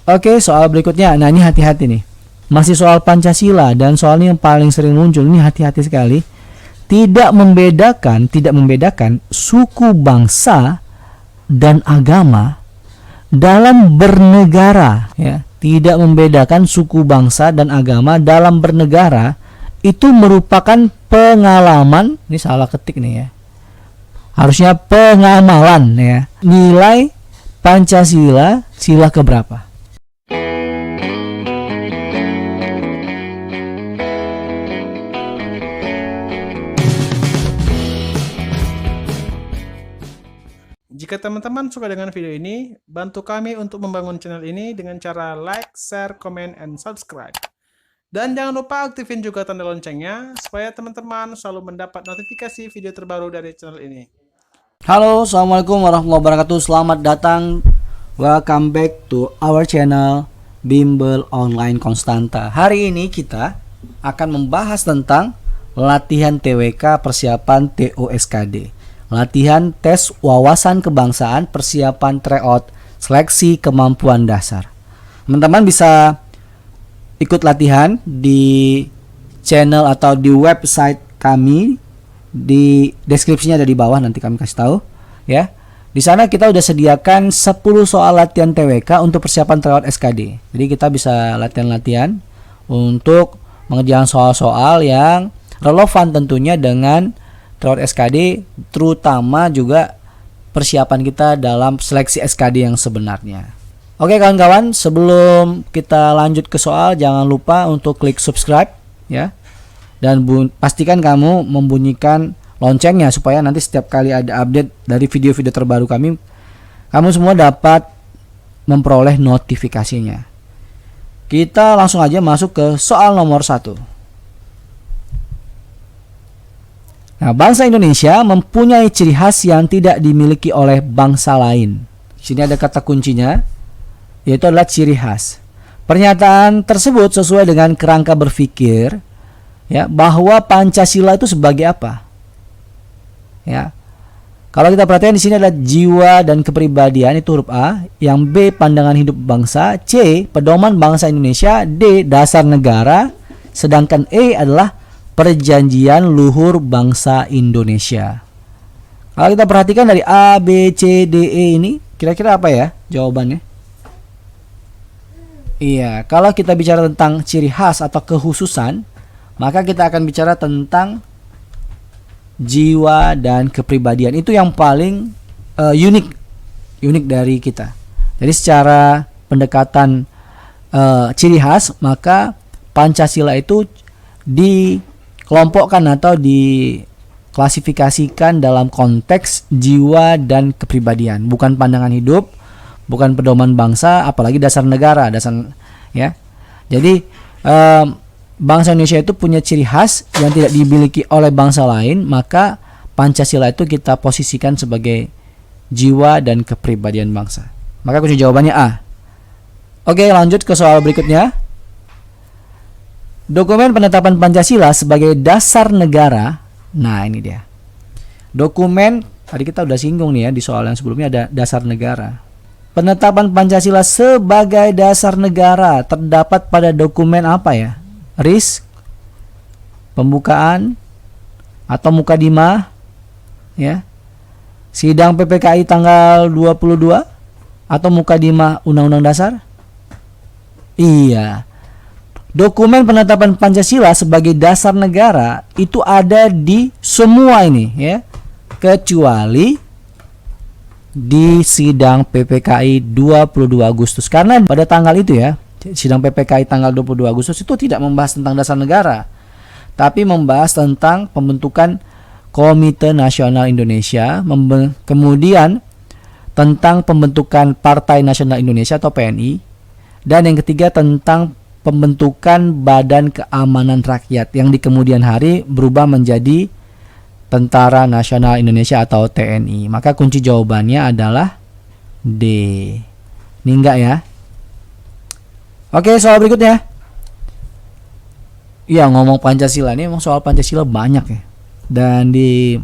Oke, soal berikutnya. Nah, ini hati-hati nih. Masih soal Pancasila dan soal ini yang paling sering muncul. Ini hati-hati sekali. Tidak membedakan suku bangsa dan agama dalam bernegara, ya. Tidak membedakan suku bangsa dan agama dalam bernegara itu merupakan pengalaman. Ini salah ketik nih ya. Harusnya pengamalan ya. Nilai Pancasila sila keberapa? Jika teman-teman suka dengan video ini, bantu kami untuk membangun channel ini dengan cara like, share, comment, and subscribe. Dan jangan lupa aktifin juga tanda loncengnya, supaya teman-teman selalu mendapat notifikasi video terbaru dari channel ini. Halo, assalamualaikum warahmatullahi wabarakatuh. Selamat datang, welcome back to our channel Bimbel Online Konstanta. Hari ini kita akan membahas tentang latihan TWK persiapan TOSKD. Latihan tes wawasan kebangsaan persiapan tryout seleksi kemampuan dasar. Teman-teman bisa ikut latihan di channel atau di website kami, di deskripsinya ada di bawah, nanti kami kasih tahu ya. Di sana kita udah sediakan 10 soal latihan TWK untuk persiapan tryout SKD. Jadi kita bisa latihan-latihan untuk mengerjakan soal-soal yang relevan tentunya dengan tryout SKD, terutama juga persiapan kita dalam seleksi SKD yang sebenarnya. Oke kawan-kawan, sebelum kita lanjut ke soal, jangan lupa untuk klik subscribe ya. Dan pastikan kamu membunyikan loncengnya supaya nanti setiap kali ada update dari video-video terbaru kami, kamu semua dapat memperoleh notifikasinya. Kita langsung aja masuk ke soal nomor 1. Nah, bangsa Indonesia mempunyai ciri khas yang tidak dimiliki oleh bangsa lain. Di sini ada kata kuncinya, yaitu adalah ciri khas. Pernyataan tersebut sesuai dengan kerangka berpikir ya, bahwa Pancasila itu sebagai apa? Ya. Kalau kita perhatikan di sini ada jiwa dan kepribadian, itu huruf A, yang B pandangan hidup bangsa, C pedoman bangsa Indonesia, D dasar negara, sedangkan E adalah perjanjian luhur bangsa Indonesia. Kalau kita perhatikan dari A, B, C, D, E ini, kira-kira apa ya jawabannya? Iya, kalau kita bicara tentang ciri khas atau kekhususan, maka kita akan bicara tentang jiwa dan kepribadian. Itu yang paling unik dari kita. Jadi secara pendekatan ciri khas, maka Pancasila itu dikelompokkan atau diklasifikasikan dalam konteks jiwa dan kepribadian, bukan pandangan hidup, bukan pedoman bangsa, apalagi dasar negara, ya. Jadi bangsa Indonesia itu punya ciri khas yang tidak dimiliki oleh bangsa lain, maka Pancasila itu kita posisikan sebagai jiwa dan kepribadian bangsa. Maka kunci jawabannya A. Oke, lanjut ke soal berikutnya. Dokumen penetapan Pancasila sebagai dasar negara. Nah, ini dia. Dokumen, tadi kita udah singgung nih ya, di soal yang sebelumnya ada dasar negara. Penetapan Pancasila sebagai dasar negara terdapat pada dokumen apa ya? RIS, pembukaan, atau mukadimah, ya. Sidang PPKI tanggal 22, atau mukadimah Undang-Undang Dasar? Iya. Dokumen penetapan Pancasila sebagai dasar negara itu ada di semua ini ya, kecuali di sidang PPKI 22 Agustus. Karena pada tanggal itu ya, sidang PPKI tanggal 22 Agustus itu tidak membahas tentang dasar negara, tapi membahas tentang pembentukan Komite Nasional Indonesia, kemudian tentang pembentukan Partai Nasional Indonesia atau PNI, dan yang ketiga tentang pembentukan Badan Keamanan Rakyat yang di kemudian hari berubah menjadi Tentara Nasional Indonesia atau TNI. Maka kunci jawabannya adalah D. Ini enggak ya? Oke, soal berikutnya. Iya, ngomong Pancasila ini emang soal Pancasila banyak ya. Dan di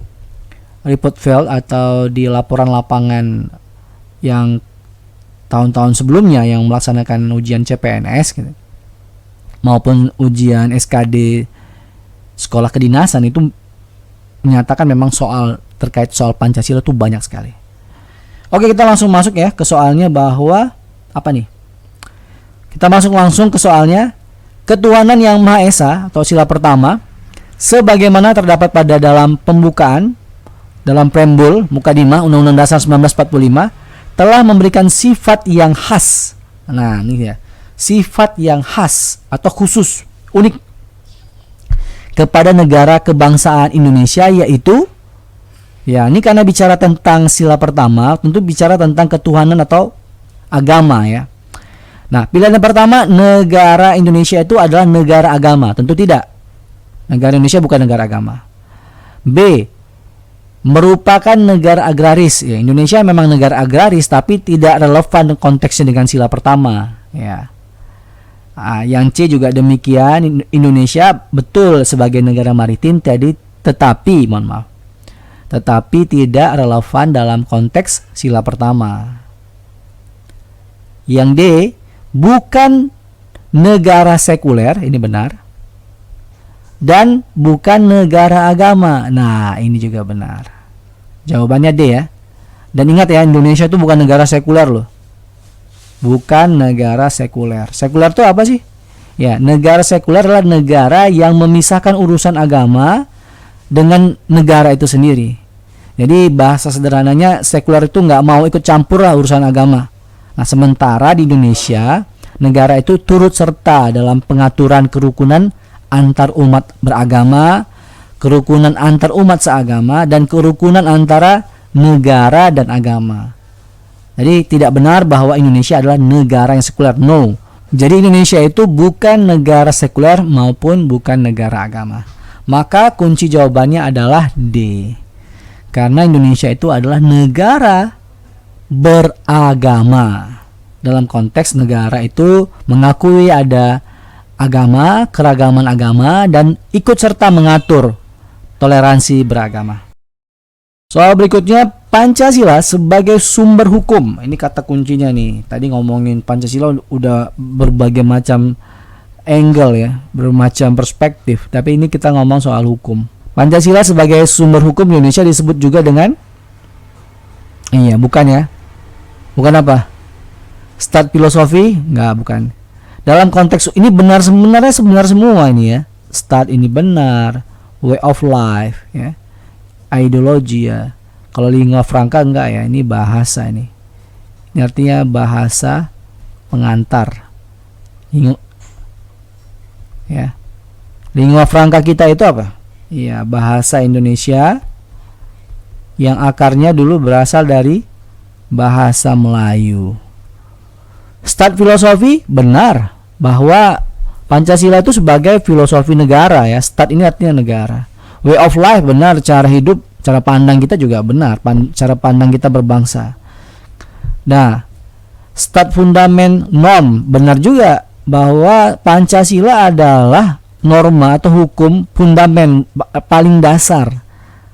report field atau di laporan lapangan yang tahun-tahun sebelumnya yang melaksanakan ujian CPNS gitu, maupun ujian SKD sekolah kedinasan itu menyatakan memang terkait soal Pancasila itu banyak sekali. Oke, kita langsung masuk ya ke soalnya, bahwa apa nih? Kita masuk langsung ke soalnya. Ketuhanan yang Maha Esa atau sila pertama, sebagaimana terdapat pada dalam pembukaan dalam preambul Mukadimah Undang-Undang Dasar 1945, telah memberikan sifat yang khas. Nah, ini ya. Sifat yang khas atau khusus, unik kepada negara kebangsaan Indonesia, yaitu ya, ini karena bicara tentang sila pertama, tentu bicara tentang ketuhanan atau agama ya. Nah, pilihan yang pertama, negara Indonesia itu adalah negara agama. Tentu tidak. Negara Indonesia bukan negara agama. B, merupakan negara agraris. Ya, Indonesia memang negara agraris, tapi tidak relevan konteksnya dengan sila pertama. Ya. Yang C juga demikian. Indonesia betul sebagai negara maritim, tetapi tidak relevan dalam konteks sila pertama. Yang D, bukan negara sekuler, ini benar, dan bukan negara agama. Nah, ini juga benar. Jawabannya D ya. Dan ingat ya, Indonesia itu bukan negara sekuler loh. Bukan negara sekuler. Sekuler itu apa sih? Ya, negara sekuler adalah negara yang memisahkan urusan agama dengan negara itu sendiri. Jadi bahasa sederhananya, sekuler itu nggak mau ikut campur lah urusan agama. Nah, sementara di Indonesia, negara itu turut serta dalam pengaturan kerukunan antar umat beragama, kerukunan antar umat seagama, dan kerukunan antara negara dan agama. Jadi tidak benar bahwa Indonesia adalah negara yang sekuler. No. Jadi Indonesia itu bukan negara sekuler maupun bukan negara agama. Maka kunci jawabannya adalah D. Karena Indonesia itu adalah negara beragama. Dalam konteks negara itu mengakui ada agama, keragaman agama, dan ikut serta mengatur toleransi beragama. Soal berikutnya, Pancasila sebagai sumber hukum. Ini kata kuncinya nih. Tadi ngomongin Pancasila udah berbagai macam angle ya, bermacam perspektif. Tapi ini kita ngomong soal hukum. Pancasila sebagai sumber hukum Indonesia disebut juga dengan bukan ya. Bukan apa? Start filosofi? Enggak, bukan. Dalam konteks ini sebenarnya semua ini ya. Start ini benar, way of life ya. Ideologi ya. Kalau lingua franca enggak ya, ini bahasa ini. Ini artinya bahasa pengantar. Ya. Lingua franca kita itu apa? Iya, bahasa Indonesia yang akarnya dulu berasal dari bahasa Melayu. Start filosofi, benar bahwa Pancasila itu sebagai filosofi negara ya. Start ini artinya negara. Way of life, benar, cara hidup, cara pandang kita juga benar, cara pandang kita berbangsa. Nah, start fundament norm, benar juga bahwa Pancasila adalah norma atau hukum fundamen paling dasar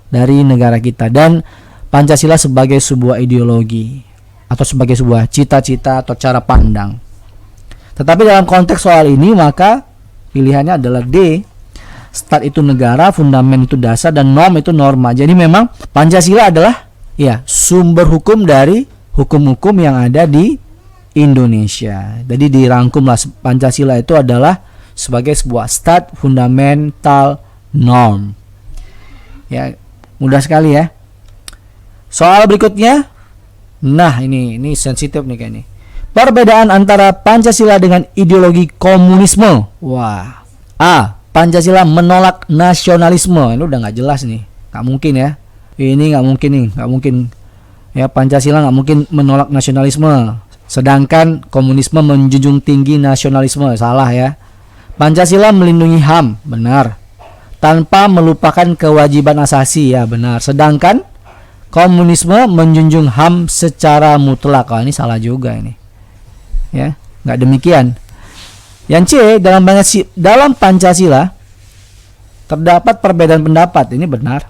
dari negara kita, dan Pancasila sebagai sebuah ideologi atau sebagai sebuah cita-cita atau cara pandang. Tetapi dalam konteks soal ini maka pilihannya adalah D. Start itu negara, fundamen itu dasar, dan norm itu norma. Jadi memang Pancasila adalah ya sumber hukum dari hukum-hukum yang ada di Indonesia. Jadi dirangkumlah Pancasila itu adalah sebagai sebuah start, fundamental, norm. Ya, mudah sekali ya. Soal berikutnya. Nah, ini sensitif nih kayaknya. Perbedaan antara Pancasila dengan ideologi komunisme. Wah. A. Pancasila menolak nasionalisme. Ini udah nggak jelas nih. Nggak mungkin ya. Ini nggak mungkin nih. Nggak mungkin. Ya, Pancasila nggak mungkin menolak nasionalisme. Sedangkan komunisme menjunjung tinggi nasionalisme. Salah ya. Pancasila melindungi HAM. Benar. Tanpa melupakan kewajiban asasi. Ya, benar. Sedangkan komunisme menjunjung HAM secara mutlak. Oh, ini salah juga ini. Ya, nggak demikian. Yang C, dalam Pancasila terdapat perbedaan pendapat. Ini benar.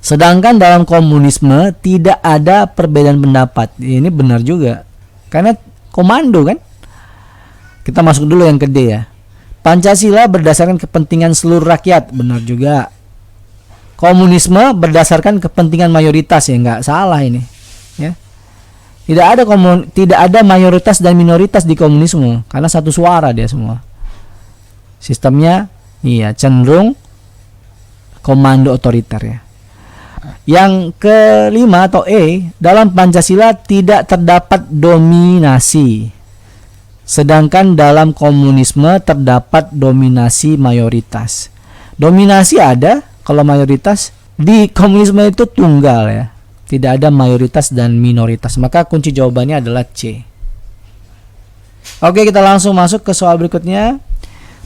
Sedangkan dalam komunisme tidak ada perbedaan pendapat. Ini benar juga. Karena komando kan. Kita masuk dulu yang ke D ya. Pancasila berdasarkan kepentingan seluruh rakyat, benar juga. Komunisme berdasarkan kepentingan mayoritas, ya nggak salah ini. Ya. Tidak ada mayoritas dan minoritas di komunisme karena satu suara dia semua. Sistemnya iya cenderung komando otoriter ya. Yang kelima atau E, dalam Pancasila tidak terdapat dominasi. Sedangkan dalam komunisme terdapat dominasi mayoritas. Dominasi ada, kalau mayoritas di komunisme itu tunggal ya. Tidak ada mayoritas dan minoritas. Maka kunci jawabannya adalah C. Oke, kita langsung masuk ke soal berikutnya.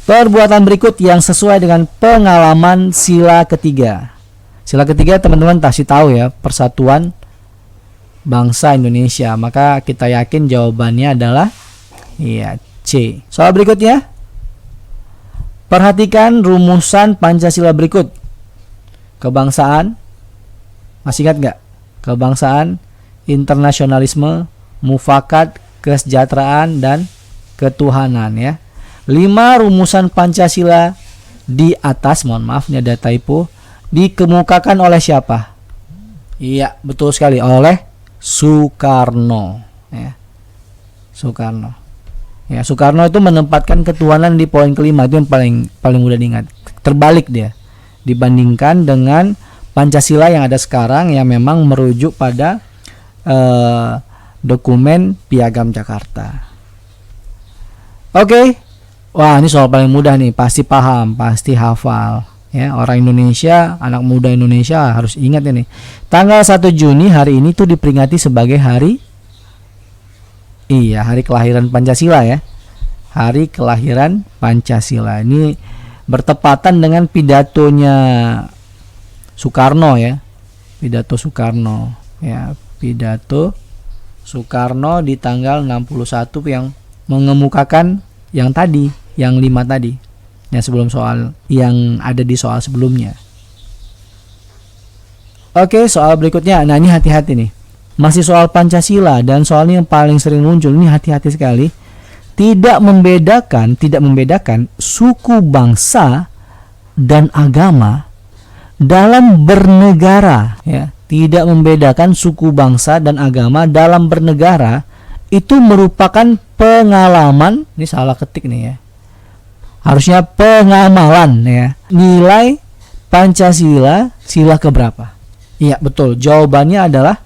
Perbuatan berikut yang sesuai dengan pengalaman sila ketiga. Sila ketiga teman-teman pasti tahu ya, Persatuan Bangsa Indonesia. Maka kita yakin jawabannya adalah iya, C. Soal berikutnya. Perhatikan rumusan Pancasila berikut. Kebangsaan. Masih ingat nggak? Kebangsaan, internasionalisme, mufakat, kesejahteraan, dan ketuhanan ya. 5 rumusan Pancasila di atas, mohon maaf ini ada typo, dikemukakan oleh siapa? Iya, betul sekali, oleh Soekarno ya. Soekarno. Ya, Soekarno itu menempatkan ketuhanan di poin kelima, itu yang paling mudah diingat. Terbalik dia dibandingkan dengan Pancasila yang ada sekarang yang memang merujuk pada dokumen Piagam Jakarta. Oke. Wah, ini soal paling mudah nih, pasti paham, pasti hafal. Ya, orang Indonesia, anak muda Indonesia harus ingat ini. Tanggal 1 Juni hari ini tuh diperingati sebagai hari kelahiran Pancasila ya. Hari kelahiran Pancasila. Ini bertepatan dengan pidatonya Soekarno ya. Pidato Soekarno ya, pidato Soekarno di tanggal 61 yang mengemukakan yang tadi, yang 5 tadi. Yang sebelum soal yang ada di soal sebelumnya. Oke, soal berikutnya. Nah, ini hati-hati nih. Masih soal Pancasila dan soal ini yang paling sering muncul, ini hati-hati sekali. Tidak membedakan suku bangsa dan agama dalam bernegara ya. Tidak membedakan suku bangsa dan agama dalam bernegara itu merupakan pengalaman, ini salah ketik nih ya. Harusnya pengamalan ya. Nilai Pancasila sila keberapa? Iya, betul. Jawabannya adalah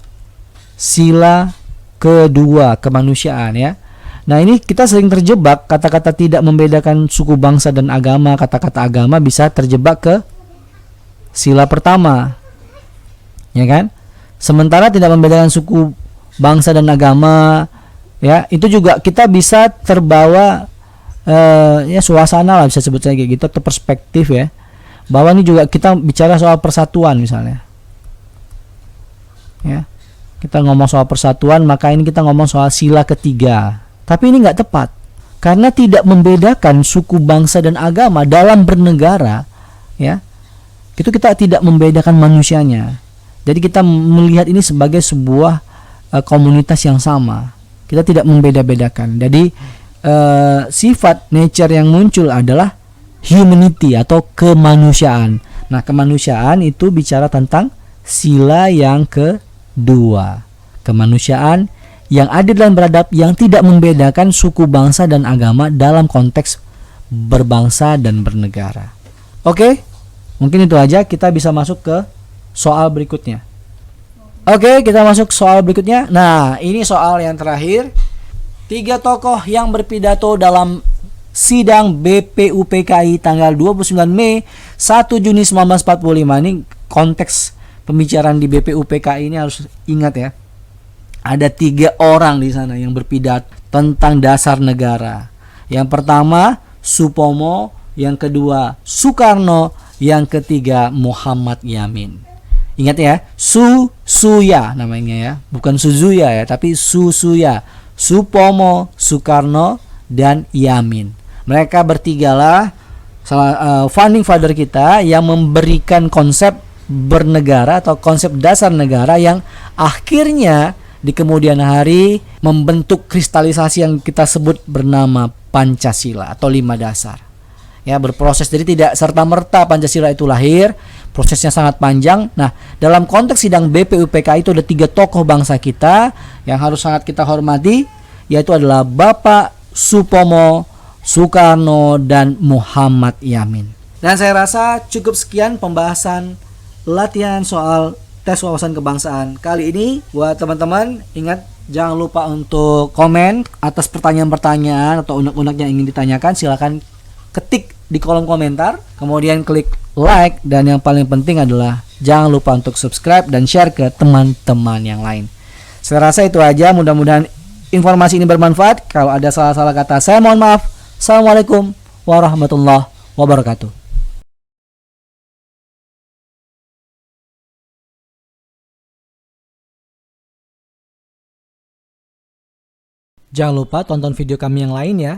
sila kedua, kemanusiaan ya. Nah, ini kita sering terjebak kata-kata tidak membedakan suku bangsa dan agama. Kata-kata agama bisa terjebak ke sila pertama, ya kan? Sementara tidak membedakan suku bangsa dan agama, ya itu juga kita bisa terbawa ya suasana lah, bisa sebut saja kayak gitu, atau perspektif ya. Bahwa ini juga kita bicara soal persatuan misalnya, ya. Kita ngomong soal persatuan, maka ini kita ngomong soal sila ketiga. Tapi ini nggak tepat, karena tidak membedakan suku bangsa dan agama dalam bernegara, ya. Itu kita tidak membedakan manusianya. Jadi kita melihat ini sebagai sebuah komunitas yang sama. Kita tidak membeda-bedakan. Jadi sifat nature yang muncul adalah humanity atau kemanusiaan. Nah, kemanusiaan itu bicara tentang sila yang kedua. Kemanusiaan yang adil dan beradab, yang tidak membedakan suku bangsa dan agama dalam konteks berbangsa dan bernegara. Oke, mungkin itu aja. Kita bisa masuk ke soal berikutnya. Oke, kita masuk soal berikutnya. Nah, ini soal yang terakhir. 3 tokoh yang berpidato dalam sidang BPUPKI tanggal 29 Mei 1 Juni 1945. Ini konteks pembicaraan di BPUPKI ini harus ingat ya. Ada 3 orang di sana yang berpidato tentang dasar negara. Yang pertama Supomo, yang kedua Soekarno, yang ketiga Muhammad Yamin. Ingat ya, Susuya namanya ya, bukan Suzuya ya, tapi Susuya. Supomo, Soekarno, dan Yamin. Mereka bertigalah founding father kita yang memberikan konsep bernegara atau konsep dasar negara yang akhirnya di kemudian hari membentuk kristalisasi yang kita sebut bernama Pancasila atau 5 dasar. Ya, berproses, jadi tidak serta-merta Pancasila itu lahir, prosesnya sangat panjang. Nah, dalam konteks sidang BPUPK itu ada 3 tokoh bangsa kita yang harus sangat kita hormati, yaitu adalah Bapak Supomo, Soekarno, dan Muhammad Yamin. Dan saya rasa cukup sekian pembahasan latihan soal tes wawasan kebangsaan kali ini. Buat teman-teman, ingat jangan lupa untuk komen atas pertanyaan-pertanyaan atau unek-unek yang ingin ditanyakan. Silakan ketik di kolom komentar, kemudian klik like, dan yang paling penting adalah jangan lupa untuk subscribe dan share ke teman-teman yang lain. Saya rasa itu aja, mudah-mudahan informasi ini bermanfaat. Kalau ada salah-salah kata, saya mohon maaf. Assalamualaikum warahmatullahi wabarakatuh. Jangan lupa tonton video kami yang lain ya.